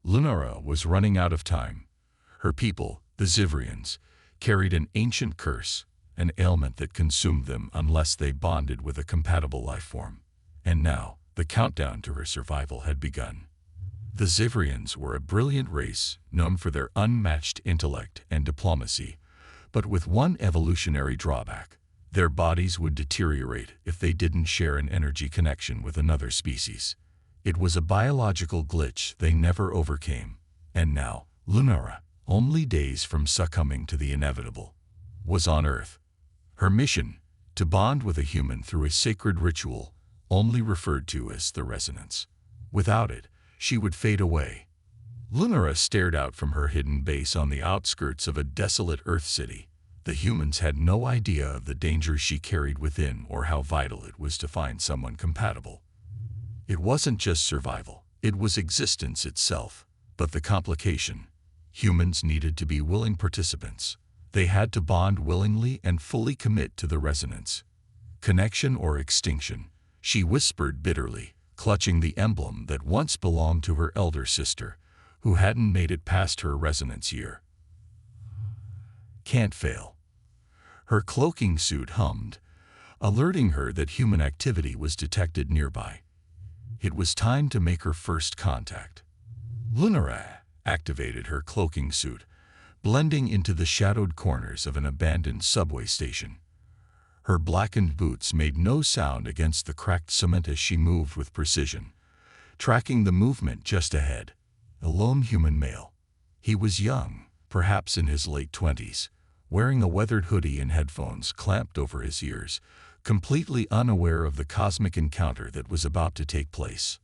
Lunara was running out of time. Her people, the Zivrians, carried an ancient curse, an ailment that consumed them unless they bonded with a compatible life form. And now, the countdown to her survival had begun. The Zivrians were a brilliant race, known for their unmatched intellect and diplomacy, but with one evolutionary drawback. Their bodies would deteriorate if they didn't share an energy connection with another species. It was a biological glitch they never overcame. And now, Lunara, only days from succumbing to the inevitable, was on Earth. Her mission, to bond with a human through a sacred ritual, only referred to as the resonance. Without it, she would fade away. Lunara stared out from her hidden base on the outskirts of a desolate Earth city. The humans had no idea of the danger she carried within or how vital it was to find someone compatible. It wasn't just survival, it was existence itself. But the complication: humans needed to be willing participants. They had to bond willingly and fully commit to the resonance. Connection or extinction, she whispered bitterly, clutching the emblem that once belonged to her elder sister, who hadn't made it past her resonance year. Can't fail. Her cloaking suit hummed, alerting her that human activity was detected nearby. It was time to make her first contact. Lunara activated her cloaking suit, blending into the shadowed corners of an abandoned subway station. Her blackened boots made no sound against the cracked cement as she moved with precision, tracking the movement just ahead. A lone human male. He was young, perhaps in his late 20s, wearing a weathered hoodie and headphones clamped over his ears, completely unaware of the cosmic encounter that was about to take place.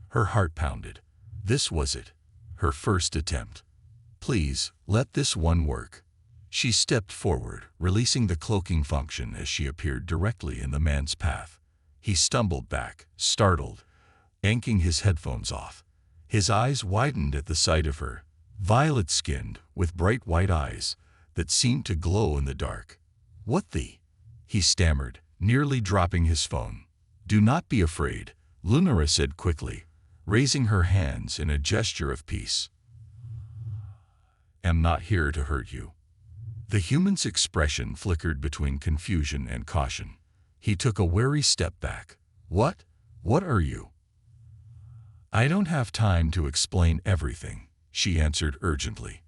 Her heart pounded. This was it. Her first attempt. Please, let this one work. She stepped forward, releasing the cloaking function as she appeared directly in the man's path. He stumbled back, startled, yanking his headphones off. His eyes widened at the sight of her, violet-skinned, with bright white eyes that seemed to glow in the dark. "What the?" he stammered, nearly dropping his phone. "Do not be afraid," Lunara said quickly, raising her hands in a gesture of peace. "I'm not here to hurt you." The human's expression flickered between confusion and caution. He took a wary step back. What are you?" "I don't have time to explain everything," she answered urgently.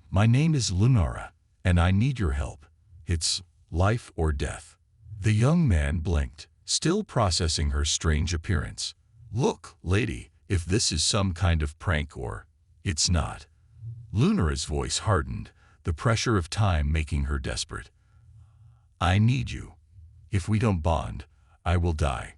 "My name is Lunara, and I need your help. It's life or death." The young man blinked, still processing her strange appearance. "Look, lady, if this is some kind of prank or—" "It's not." Lunara's voice hardened, the pressure of time making her desperate. "I need you. If we don't bond, I will die."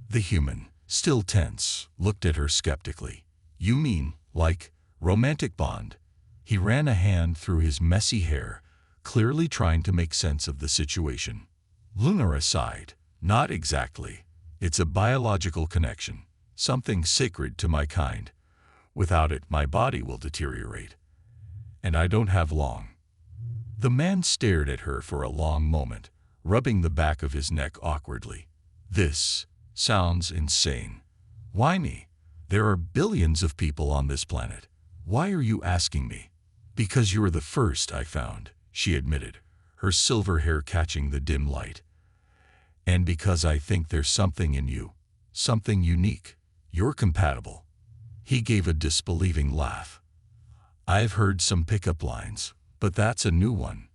The human, still tense, looked at her skeptically. "You mean, like, romantic bond?" He ran a hand through his messy hair, clearly trying to make sense of the situation. Lunara sighed. "Not exactly. It's a biological connection, something sacred to my kind. Without it, my body will deteriorate. And I don't have long." The man stared at her for a long moment, rubbing the back of his neck awkwardly. "This sounds insane. Why me? There are billions of people on this planet. Why are you asking me?" "Because you're the first I found," she admitted, her silver hair catching the dim light. "And because I think there's something in you, something unique. You're compatible." He gave a disbelieving laugh. "I've heard some pickup lines, but that's a new one."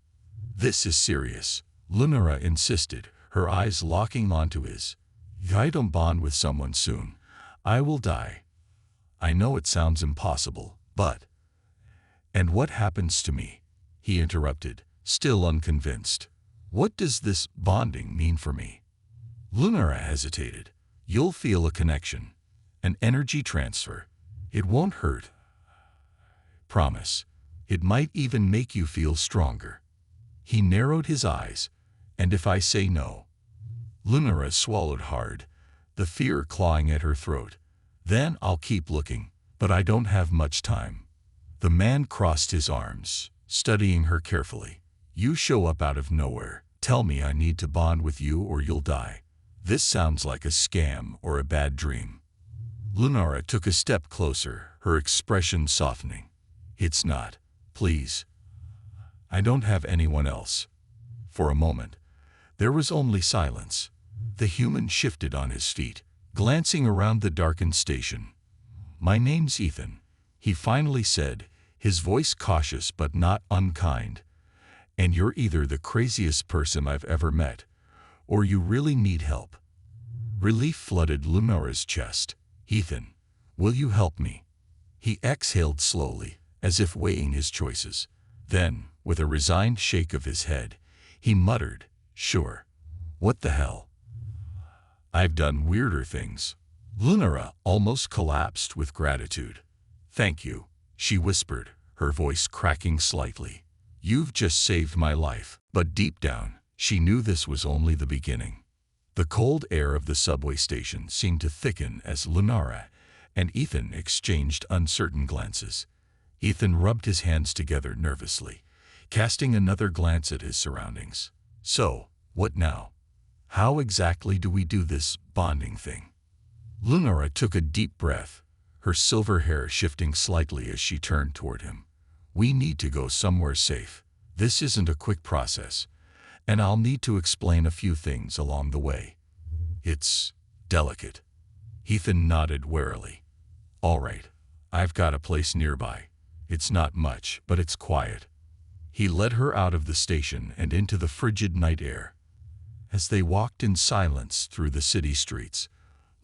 "This is serious," Lunara insisted, her eyes locking onto his. "If I don't bond with someone soon, I will die. I know it sounds impossible, but—" "And what happens to me?" he interrupted, still unconvinced. "What does this bonding mean for me?" Lunara hesitated. "You'll feel a connection, an energy transfer. It won't hurt. Promise. It might even make you feel stronger." He narrowed his eyes. "And if I say no?" Lunara swallowed hard, the fear clawing at her throat. "Then I'll keep looking, but I don't have much time." The man crossed his arms, studying her carefully. "You show up out of nowhere, tell me I need to bond with you or you'll die. This sounds like a scam or a bad dream." Lunara took a step closer, her expression softening. It's not. Please. I don't have anyone else. For a moment, there was only silence. The human shifted on his feet, glancing around the darkened station. My name's Ethan, he finally said, his voice cautious but not unkind. And you're either the craziest person I've ever met, or you really need help. Relief flooded Lunara's chest. Ethan, will you help me? He exhaled slowly, as if weighing his choices. Then, with a resigned shake of his head, he muttered, sure. What the hell? I've done weirder things. Lunara almost collapsed with gratitude. Thank you, she whispered, her voice cracking slightly. You've just saved my life. But deep down, she knew this was only the beginning. The cold air of the subway station seemed to thicken as Lunara and Ethan exchanged uncertain glances. Ethan rubbed his hands together nervously, casting another glance at his surroundings. So, what now? How exactly do we do this bonding thing? Lunara took a deep breath, her silver hair shifting slightly as she turned toward him. We need to go somewhere safe. This isn't a quick process, and I'll need to explain a few things along the way. It's delicate. Ethan nodded warily. All right, I've got a place nearby. It's not much, but it's quiet. He led her out of the station and into the frigid night air. As they walked in silence through the city streets,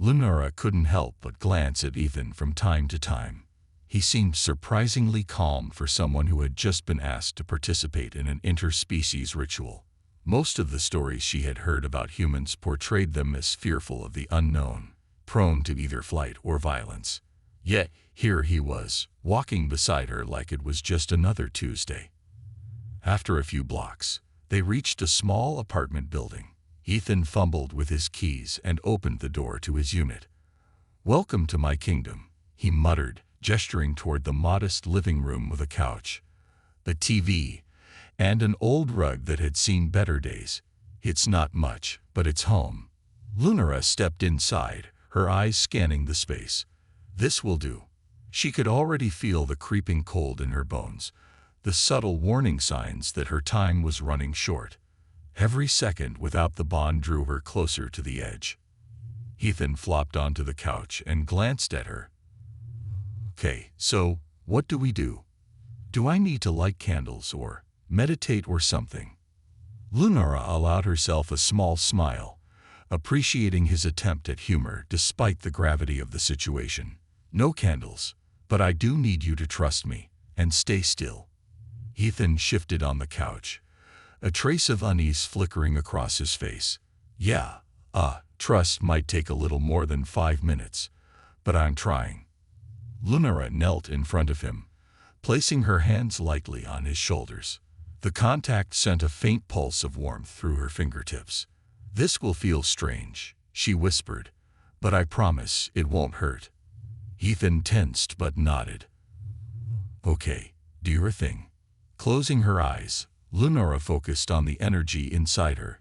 Lunara couldn't help but glance at Ethan from time to time. He seemed surprisingly calm for someone who had just been asked to participate in an interspecies ritual. Most of the stories she had heard about humans portrayed them as fearful of the unknown, prone to either flight or violence. Yet, here he was, walking beside her like it was just another Tuesday. After a few blocks, they reached a small apartment building. Ethan fumbled with his keys and opened the door to his unit. Welcome to my kingdom, he muttered, gesturing toward the modest living room with a couch, a TV, and an old rug that had seen better days. It's not much, but it's home. Lunara stepped inside, her eyes scanning the space. This will do. She could already feel the creeping cold in her bones, the subtle warning signs that her time was running short. Every second without the bond drew her closer to the edge. Ethan flopped onto the couch and glanced at her. Okay, so, what do we do? Do I need to light candles or meditate or something? Lunara allowed herself a small smile, appreciating his attempt at humor despite the gravity of the situation. No candles, but I do need you to trust me, and stay still. Ethan shifted on the couch, a trace of unease flickering across his face. Yeah, trust might take a little more than 5 minutes, but I'm trying. Lunara knelt in front of him, placing her hands lightly on his shoulders. The contact sent a faint pulse of warmth through her fingertips. This will feel strange, she whispered, but I promise it won't hurt. Ethan tensed but nodded. Okay, do your thing. Closing her eyes, Lunara focused on the energy inside her.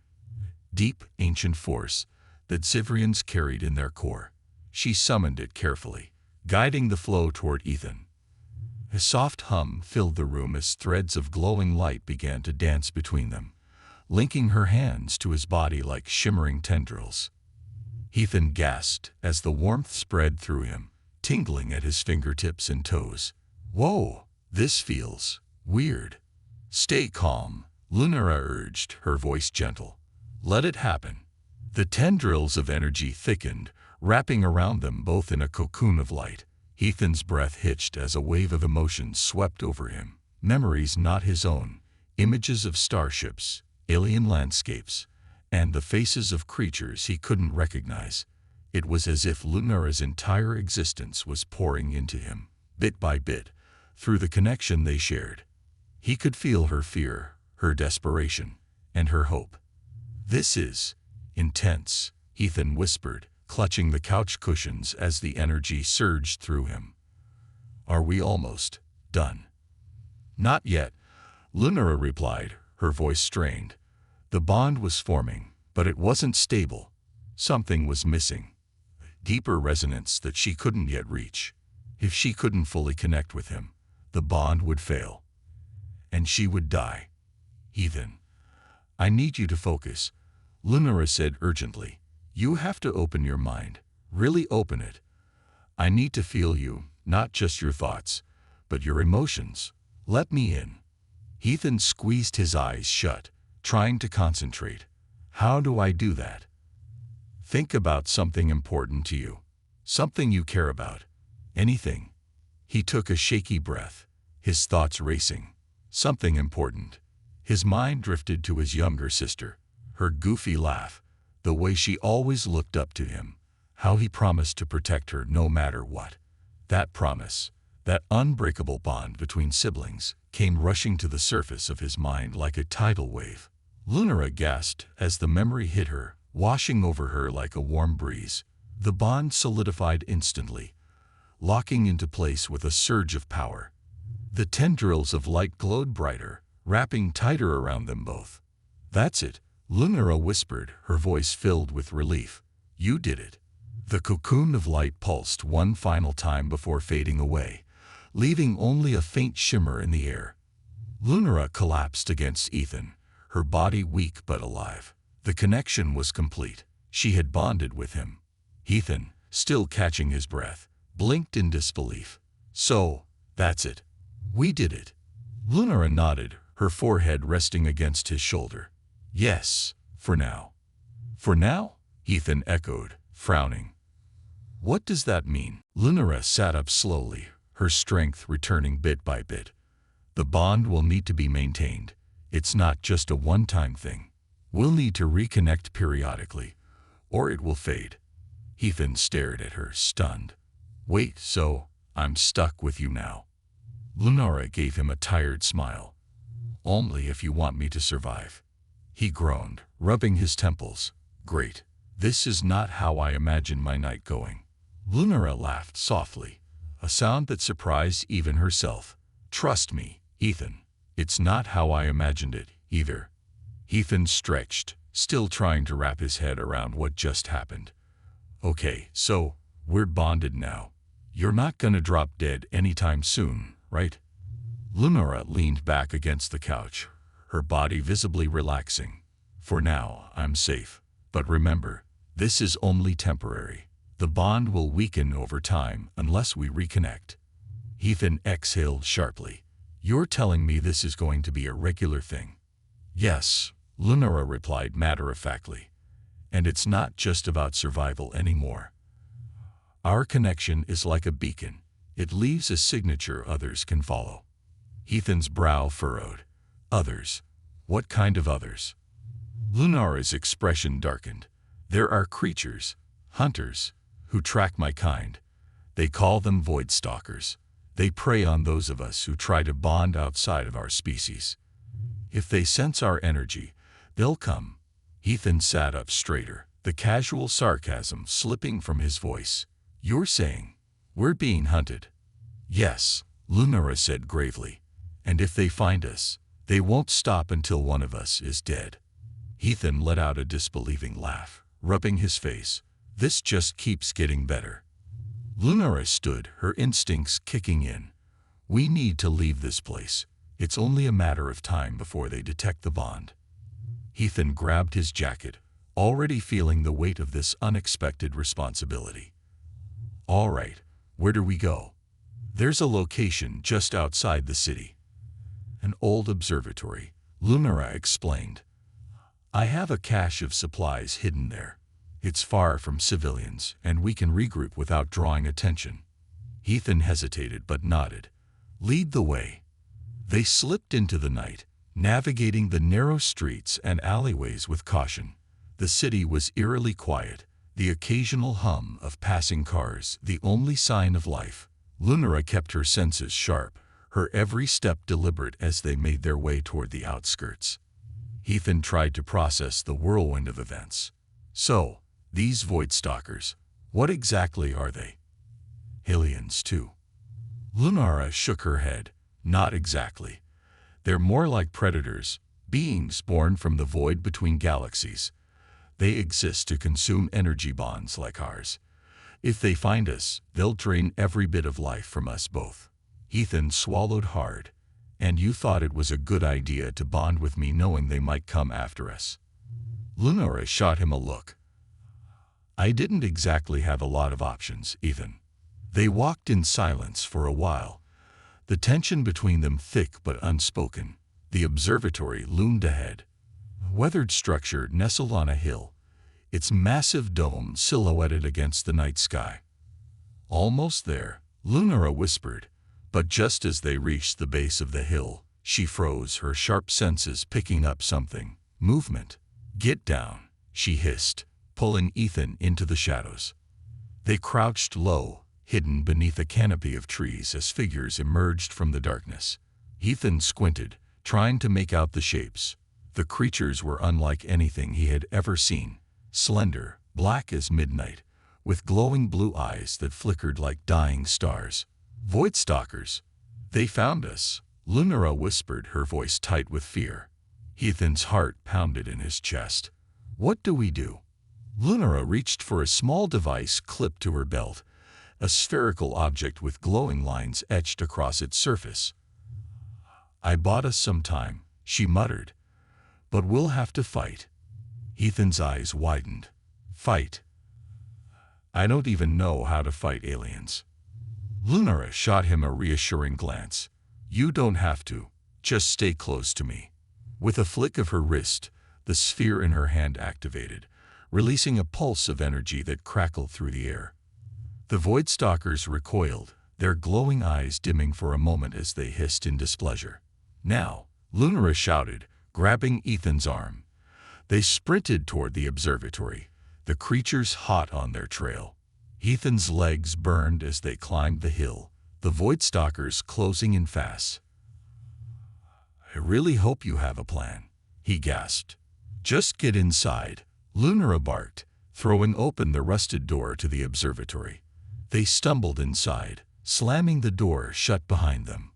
Deep, ancient force that Xivrians carried in their core. She summoned it carefully, guiding the flow toward Ethan. A soft hum filled the room as threads of glowing light began to dance between them, linking her hands to his body like shimmering tendrils. Ethan gasped as the warmth spread through him, tingling at his fingertips and toes. Whoa, this feels weird. Stay calm, Lunara urged, her voice gentle. Let it happen. The tendrils of energy thickened, wrapping around them both in a cocoon of light. Ethan's breath hitched as a wave of emotion swept over him. Memories not his own, images of starships, alien landscapes, and the faces of creatures he couldn't recognize. It was as if Lunara's entire existence was pouring into him, bit by bit, through the connection they shared. He could feel her fear, her desperation, and her hope. This is intense, Ethan whispered, clutching the couch cushions as the energy surged through him. Are we almost done? Not yet, Lunara replied, her voice strained. The bond was forming, but it wasn't stable. Something was missing. deeper resonance that she couldn't yet reach. If she couldn't fully connect with him, the bond would fail, and she would die. Ethan, I need you to focus, Lunara said urgently. You have to open your mind, really open it. I need to feel you, not just your thoughts, but your emotions. Let me in. Ethan squeezed his eyes shut, trying to concentrate. How do I do that? Think about something important to you. Something you care about. Anything. He took a shaky breath, his thoughts racing. Something important. His mind drifted to his younger sister, her goofy laugh, the way she always looked up to him, how he promised to protect her no matter what. That promise, that unbreakable bond between siblings, came rushing to the surface of his mind like a tidal wave. Lunara gasped as the memory hit her, washing over her like a warm breeze. The bond solidified instantly, locking into place with a surge of power. The tendrils of light glowed brighter, wrapping tighter around them both. That's it, Lunara whispered, her voice filled with relief. You did it. The cocoon of light pulsed one final time before fading away, leaving only a faint shimmer in the air. Lunara collapsed against Ethan, her body weak but alive. The connection was complete. She had bonded with him. Ethan, still catching his breath, blinked in disbelief. So, that's it. We did it. Lunara nodded, her forehead resting against his shoulder. Yes, for now. For now? Ethan echoed, frowning. What does that mean? Lunara sat up slowly, her strength returning bit by bit. The bond will need to be maintained. It's not just a one-time thing. We'll need to reconnect periodically, or it will fade. Ethan stared at her, stunned. Wait, so I'm stuck with you now? Lunara gave him a tired smile. Only if you want me to survive. He groaned, rubbing his temples. Great. This is not how I imagined my night going. Lunara laughed softly, a sound that surprised even herself. Trust me, Ethan. It's not how I imagined it, either. Ethan stretched, still trying to wrap his head around what just happened. Okay, so, we're bonded now. You're not gonna drop dead anytime soon, right? Lunara leaned back against the couch, her body visibly relaxing. For now, I'm safe. But remember, this is only temporary. The bond will weaken over time unless we reconnect. Ethan exhaled sharply. You're telling me this is going to be a regular thing? Yes, Lunara replied matter-of-factly. And it's not just about survival anymore. Our connection is like a beacon. It leaves a signature others can follow. Ethan's brow furrowed. Others? What kind of others? Lunara's expression darkened. There are creatures, hunters, who track my kind. They call them void stalkers. They prey on those of us who try to bond outside of our species. If they sense our energy, they'll come. Ethan sat up straighter, the casual sarcasm slipping from his voice. You're saying, we're being hunted? Yes, Lunara said gravely. And if they find us, they won't stop until one of us is dead. Ethan let out a disbelieving laugh, rubbing his face. This just keeps getting better. Lunara stood, her instincts kicking in. We need to leave this place. It's only a matter of time before they detect the bond. Ethan grabbed his jacket, already feeling the weight of this unexpected responsibility. All right, where do we go? There's a location just outside the city. An old observatory, Lunara explained. I have a cache of supplies hidden there. It's far from civilians, and we can regroup without drawing attention. Ethan hesitated but nodded. Lead the way. They slipped into the night, navigating the narrow streets and alleyways with caution. The city was eerily quiet, the occasional hum of passing cars the only sign of life. Lunara kept her senses sharp, her every step deliberate as they made their way toward the outskirts. Ethan tried to process the whirlwind of events. So, these void stalkers, what exactly are they? Aliens, too. Lunara shook her head. Not exactly. They're more like predators, beings born from the void between galaxies. They exist to consume energy bonds like ours. If they find us, they'll drain every bit of life from us both. Ethan swallowed hard. And you thought it was a good idea to bond with me knowing they might come after us? Lunara shot him a look. I didn't exactly have a lot of options, Ethan. They walked in silence for a while, the tension between them thick but unspoken. The observatory loomed ahead. A weathered structure nestled on a hill, its massive dome silhouetted against the night sky. Almost there, Lunara whispered, but just as they reached the base of the hill, she froze, her sharp senses picking up something. Movement. Get down, she hissed, pulling Ethan into the shadows. They crouched low, hidden beneath a canopy of trees as figures emerged from the darkness. Ethan squinted, trying to make out the shapes. The creatures were unlike anything he had ever seen. Slender, black as midnight, with glowing blue eyes that flickered like dying stars. Voidstalkers. They found us, Lunara whispered, her voice tight with fear. Ethan's heart pounded in his chest. What do we do? Lunara reached for a small device clipped to her belt, a spherical object with glowing lines etched across its surface. I bought us some time, she muttered. But we'll have to fight. Ethan's eyes widened. Fight? I don't even know how to fight aliens. Lunara shot him a reassuring glance. You don't have to. Just stay close to me. With a flick of her wrist, the sphere in her hand activated, releasing a pulse of energy that crackled through the air. The Voidstalkers recoiled, their glowing eyes dimming for a moment as they hissed in displeasure. Now, Lunara shouted, grabbing Ethan's arm. They sprinted toward the observatory, the creatures hot on their trail. Ethan's legs burned as they climbed the hill, the Voidstalkers closing in fast. I really hope you have a plan, he gasped. Just get inside, Lunara barked, throwing open the rusted door to the observatory. They stumbled inside, slamming the door shut behind them.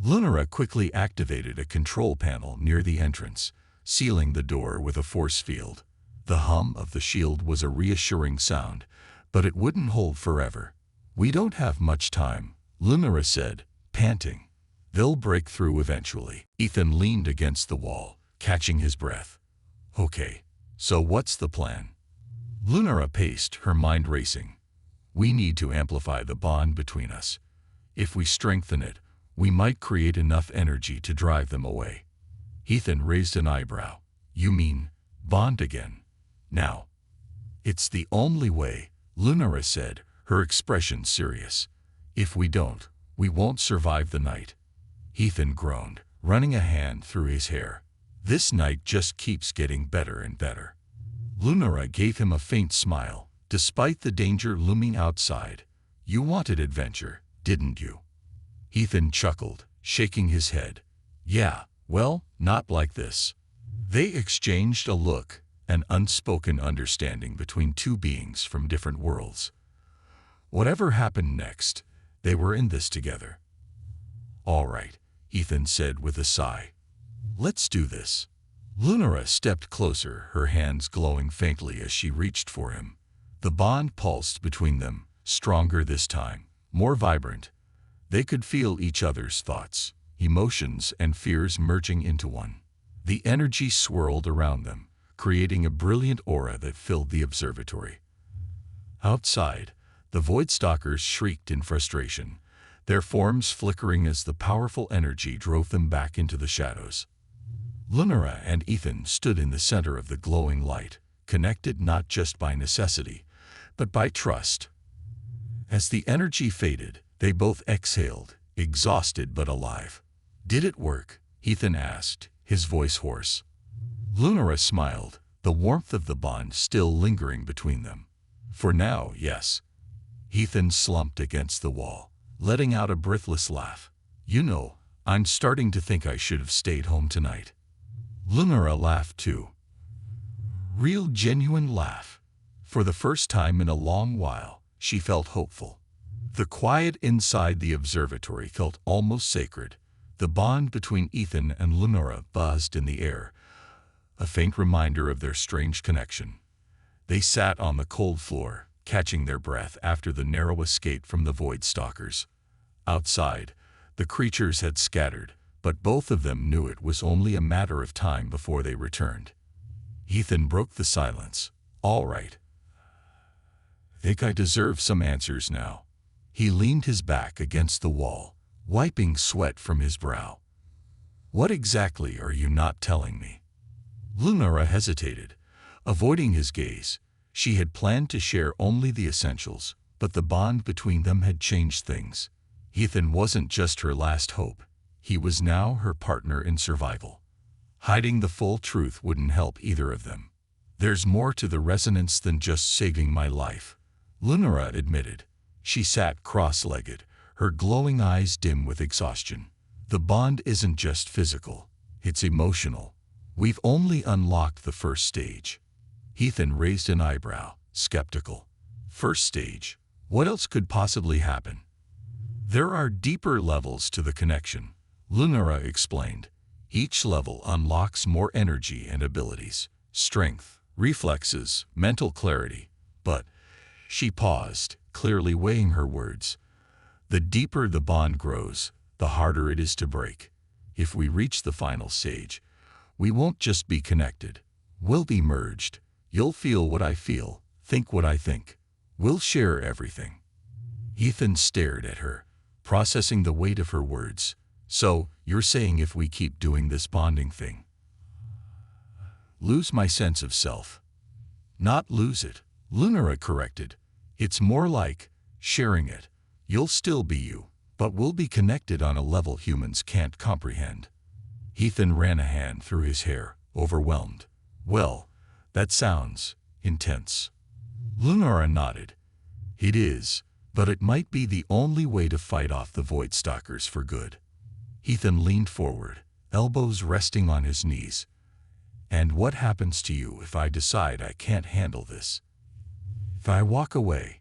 Lunara quickly activated a control panel near the entrance, sealing the door with a force field. The hum of the shield was a reassuring sound, but it wouldn't hold forever. We don't have much time, Lunara said, panting. They'll break through eventually. Ethan leaned against the wall, catching his breath. Okay, so what's the plan? Lunara paced, her mind racing. We need to amplify the bond between us. If we strengthen it, we might create enough energy to drive them away. Ethan raised an eyebrow. You mean, bond again? Now. It's the only way, Lunara said, her expression serious. If we don't, we won't survive the night. Ethan groaned, running a hand through his hair. This night just keeps getting better and better. Lunara gave him a faint smile, despite the danger looming outside. You wanted adventure, didn't you? Ethan chuckled, shaking his head. Yeah, well, not like this. They exchanged a look, an unspoken understanding between two beings from different worlds. Whatever happened next, they were in this together. All right, Ethan said with a sigh. Let's do this. Lunara stepped closer, her hands glowing faintly as she reached for him. The bond pulsed between them, stronger this time, more vibrant. They could feel each other's thoughts, emotions, and fears merging into one. The energy swirled around them, creating a brilliant aura that filled the observatory. Outside, the Voidstalkers shrieked in frustration, their forms flickering as the powerful energy drove them back into the shadows. Lunara and Ethan stood in the center of the glowing light, connected not just by necessity, but by trust. As the energy faded, they both exhaled, exhausted but alive. Did it work? Ethan asked, his voice hoarse. Lunara smiled, the warmth of the bond still lingering between them. For now, yes. Ethan slumped against the wall, letting out a breathless laugh. You know, I'm starting to think I should have stayed home tonight. Lunara laughed too. Real genuine laugh. For the first time in a long while, she felt hopeful. The quiet inside the observatory felt almost sacred. The bond between Ethan and Lunara buzzed in the air, a faint reminder of their strange connection. They sat on the cold floor, catching their breath after the narrow escape from the Void Stalkers. Outside, the creatures had scattered, but both of them knew it was only a matter of time before they returned. Ethan broke the silence. "All right. Think I deserve some answers now." He leaned his back against the wall, wiping sweat from his brow. "What exactly are you not telling me?" Lunara hesitated, avoiding his gaze. She had planned to share only the essentials, but the bond between them had changed things. Ethan wasn't just her last hope. He was now her partner in survival. Hiding the full truth wouldn't help either of them. "There's more to the resonance than just saving my life," Lunara admitted. She sat cross-legged, her glowing eyes dim with exhaustion. "The bond isn't just physical, it's emotional. We've only unlocked the first stage." Ethan raised an eyebrow, skeptical. "First stage? What else could possibly happen?" "There are deeper levels to the connection," Lunara explained. "Each level unlocks more energy and abilities, strength, reflexes, mental clarity. But," she paused, clearly weighing her words, "the deeper the bond grows, the harder it is to break. If we reach the final stage, we won't just be connected. We'll be merged. You'll feel what I feel, think what I think. We'll share everything." Ethan stared at her, processing the weight of her words. "So, you're saying if we keep doing this bonding thing, lose my sense of self?" "Not lose it," Lunara corrected. "It's more like sharing it. You'll still be you, but we'll be connected on a level humans can't comprehend." Ethan ran a hand through his hair, overwhelmed. "Well, that sounds intense." Lunara nodded. "It is, but it might be the only way to fight off the Void Stalkers for good." Ethan leaned forward, elbows resting on his knees. "And what happens to you if I decide I can't handle this? If I walk away?"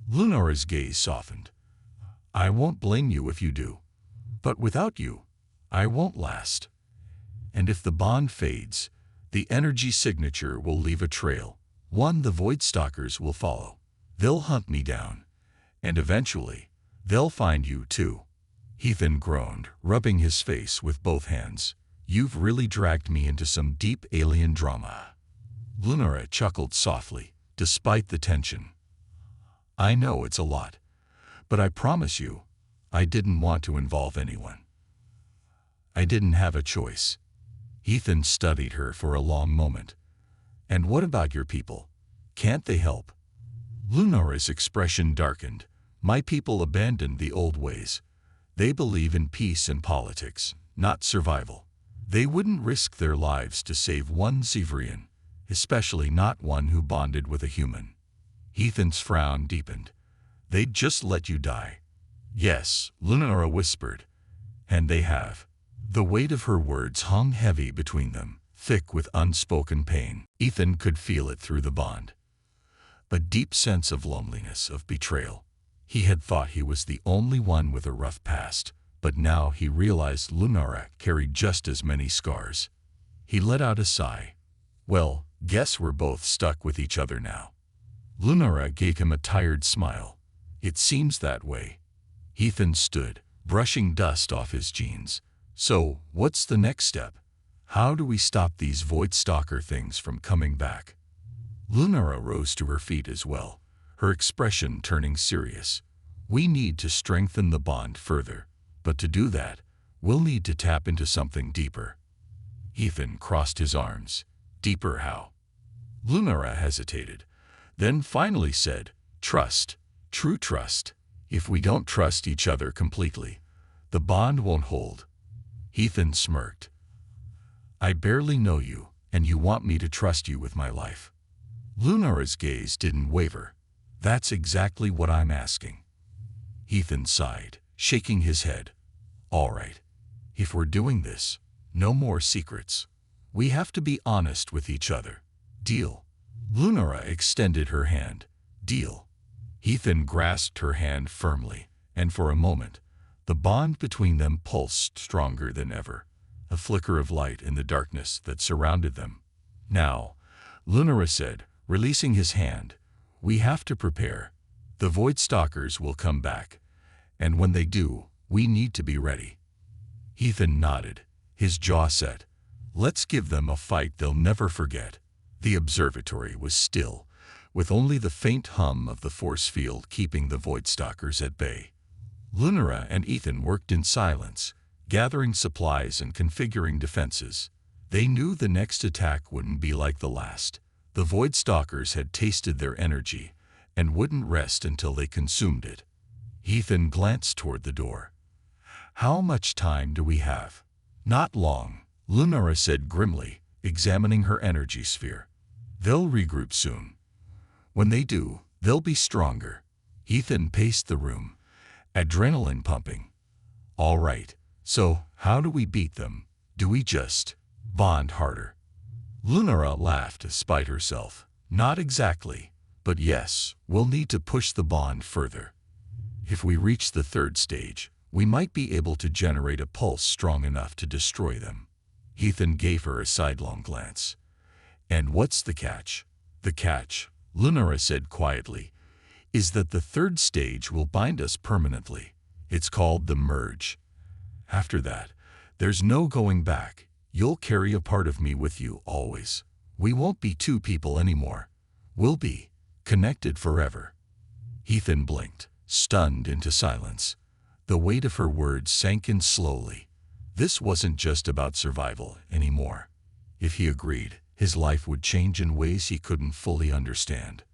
Lunara's gaze softened. "I won't blame you if you do. But without you, I won't last. And if the bond fades, the energy signature will leave a trail, one the Void Stalkers will follow. They'll hunt me down, and eventually, they'll find you too." Ethan groaned, rubbing his face with both hands. "You've really dragged me into some deep alien drama." Lunara chuckled softly, despite the tension. "I know it's a lot, but I promise you, I didn't want to involve anyone. I didn't have a choice." Ethan studied her for a long moment. "And what about your people? Can't they help?" Lunara's expression darkened. "My people abandoned the old ways. They believe in peace and politics, not survival. They wouldn't risk their lives to save one Xivrian, especially not one who bonded with a human." Ethan's frown deepened. "They'd just let you die." "Yes," Lunara whispered. "And they have." The weight of her words hung heavy between them, thick with unspoken pain. Ethan could feel it through the bond. A deep sense of loneliness, of betrayal. He had thought he was the only one with a rough past, but now he realized Lunara carried just as many scars. He let out a sigh. "Well, guess we're both stuck with each other now." Lunara gave him a tired smile. "It seems that way." Ethan stood, brushing dust off his jeans. "So, what's the next step? How do we stop these Void Stalker things from coming back?" Lunara rose to her feet as well, her expression turning serious. "We need to strengthen the bond further, but to do that, we'll need to tap into something deeper." Ethan crossed his arms. "Deeper how?" Lunara hesitated, then finally said, "Trust, true trust. If we don't trust each other completely, the bond won't hold." Ethan smirked. "I barely know you, and you want me to trust you with my life." Lunara's gaze didn't waver. "That's exactly what I'm asking." Ethan sighed, shaking his head. "All right. If we're doing this, no more secrets. We have to be honest with each other. Deal?" Lunara extended her hand. "Deal." Ethan grasped her hand firmly, and for a moment, the bond between them pulsed stronger than ever, a flicker of light in the darkness that surrounded them. "Now," Lunara said, releasing his hand, We have to prepare. The Void Stalkers will come back, and when they do, we need to be ready. Ethan nodded, his jaw set. Let's give them a fight they'll never forget. The observatory was still, with only the faint hum of the force field keeping the Void Stalkers at bay. Lunara and Ethan worked in silence, gathering supplies and configuring defenses. They knew the next attack wouldn't be like the last. The Void Stalkers had tasted their energy and wouldn't rest until they consumed it. Ethan glanced toward the door. How much time do we have? Not long, Lunara said grimly, examining her energy sphere. They'll regroup soon. When they do, they'll be stronger. Ethan paced the room, adrenaline pumping. All right, so how do we beat them? Do we just bond harder? Lunara laughed despite herself. Not exactly, but yes, we'll need to push the bond further. If we reach the third stage, we might be able to generate a pulse strong enough to destroy them. Ethan gave her a sidelong glance. And what's the catch? The catch, Lunara said quietly, is that the third stage will bind us permanently. It's called the merge. After that, there's no going back. You'll carry a part of me with you always. We won't be two people anymore. We'll be connected forever. Ethan blinked, stunned into silence. The weight of her words sank in slowly. This wasn't just about survival anymore. If he agreed, his life would change in ways he couldn't fully understand.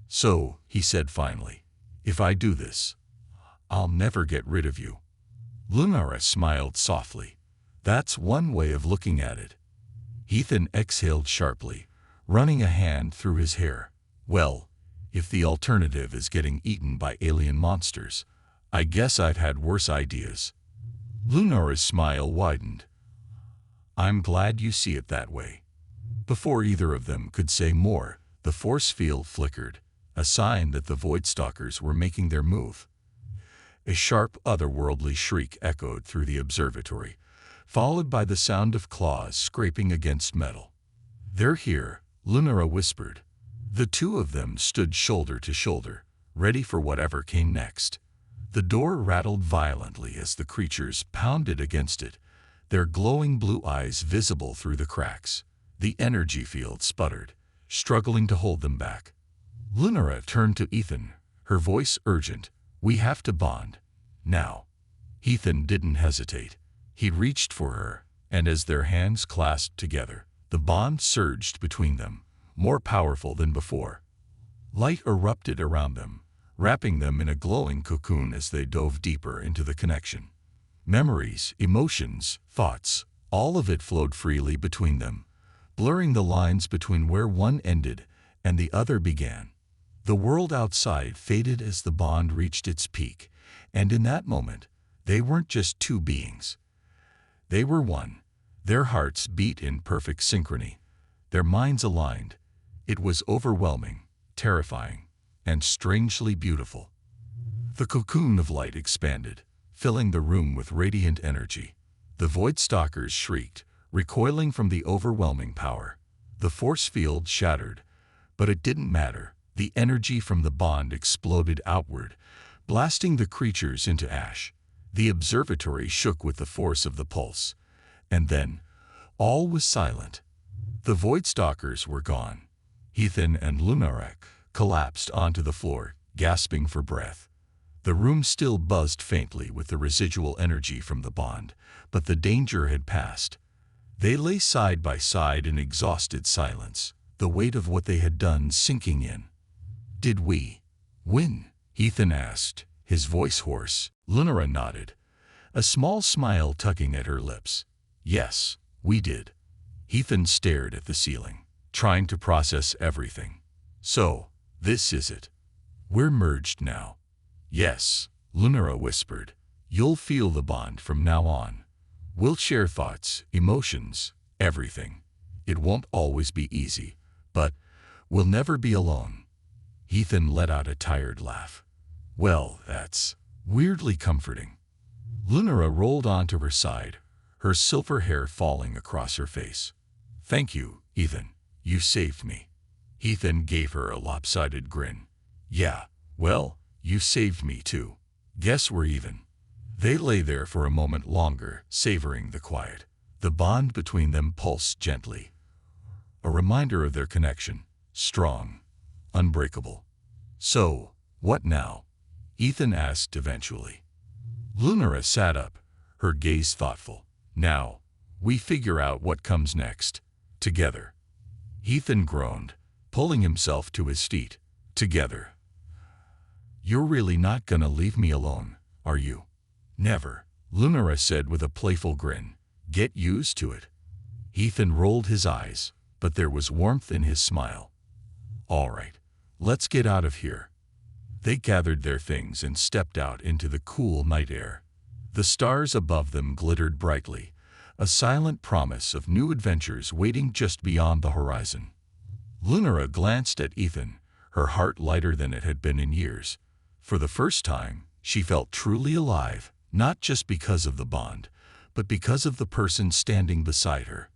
So, he said finally, if I do this, I'll never get rid of you. Lunara smiled softly. That's one way of looking at it. Ethan exhaled sharply, running a hand through his hair. Well, if the alternative is getting eaten by alien monsters, I guess I've had worse ideas. Lunara's smile widened. I'm glad you see it that way. Before either of them could say more, the force field flickered, a sign that the Void Stalkers were making their move. A sharp, otherworldly shriek echoed through the observatory, followed by the sound of claws scraping against metal. They're here, Lunara whispered. The two of them stood shoulder to shoulder, ready for whatever came next. The door rattled violently as the creatures pounded against it, their glowing blue eyes visible through the cracks. The energy field sputtered, struggling to hold them back. Lunara turned to Ethan, her voice urgent. We have to bond. Now. Ethan didn't hesitate. He reached for her, and as their hands clasped together, the bond surged between them, more powerful than before. Light erupted around them, wrapping them in a glowing cocoon as they dove deeper into the connection. Memories, emotions, thoughts, all of it flowed freely between them, blurring the lines between where one ended and the other began. The world outside faded as the bond reached its peak, and in that moment, they weren't just two beings. They were one. Their hearts beat in perfect synchrony, their minds aligned. It was overwhelming, terrifying, and strangely beautiful. The cocoon of light expanded, filling the room with radiant energy. The Void Stalkers shrieked, recoiling from the overwhelming power. The force field shattered, but it didn't matter. The energy from the bond exploded outward, blasting the creatures into ash. The observatory shook with the force of the pulse. And then, all was silent. The Void Stalkers were gone. Ethan and Lunara collapsed onto the floor, gasping for breath. The room still buzzed faintly with the residual energy from the bond, but the danger had passed. They lay side by side in exhausted silence, the weight of what they had done sinking in. Did we win? Ethan asked, his voice hoarse. Lunara nodded, a small smile tugging at her lips. Yes, we did. Ethan stared at the ceiling, trying to process everything. So, this is it. We're merged now. Yes, Lunara whispered. You'll feel the bond from now on. We'll share thoughts, emotions, everything. It won't always be easy, but we'll never be alone. Ethan let out a tired laugh. Well, that's weirdly comforting. Lunara rolled onto her side, her silver hair falling across her face. Thank you, Ethan. You saved me. Ethan gave her a lopsided grin. Yeah, well, you saved me too. Guess we're even. They lay there for a moment longer, savoring the quiet. The bond between them pulsed gently, a reminder of their connection, strong, unbreakable. So, what now? Ethan asked eventually. Lunara sat up, her gaze thoughtful. Now, we figure out what comes next. Together. Ethan groaned, pulling himself to his feet. Together. You're really not gonna leave me alone, are you? Never, Lunara said with a playful grin. Get used to it. Ethan rolled his eyes, but there was warmth in his smile. All right, let's get out of here. They gathered their things and stepped out into the cool night air. The stars above them glittered brightly, a silent promise of new adventures waiting just beyond the horizon. Lunara glanced at Ethan, her heart lighter than it had been in years. For the first time, she felt truly alive, not just because of the bond, but because of the person standing beside her.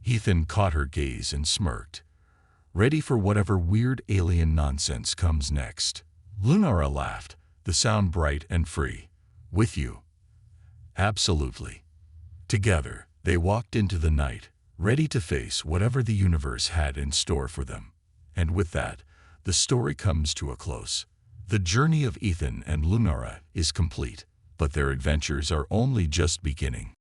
Ethan caught her gaze and smirked, ready for whatever weird alien nonsense comes next. Lunara laughed, the sound bright and free. With you. Absolutely. Together, they walked into the night, ready to face whatever the universe had in store for them. And with that, the story comes to a close. The journey of Ethan and Lunara is complete, but their adventures are only just beginning.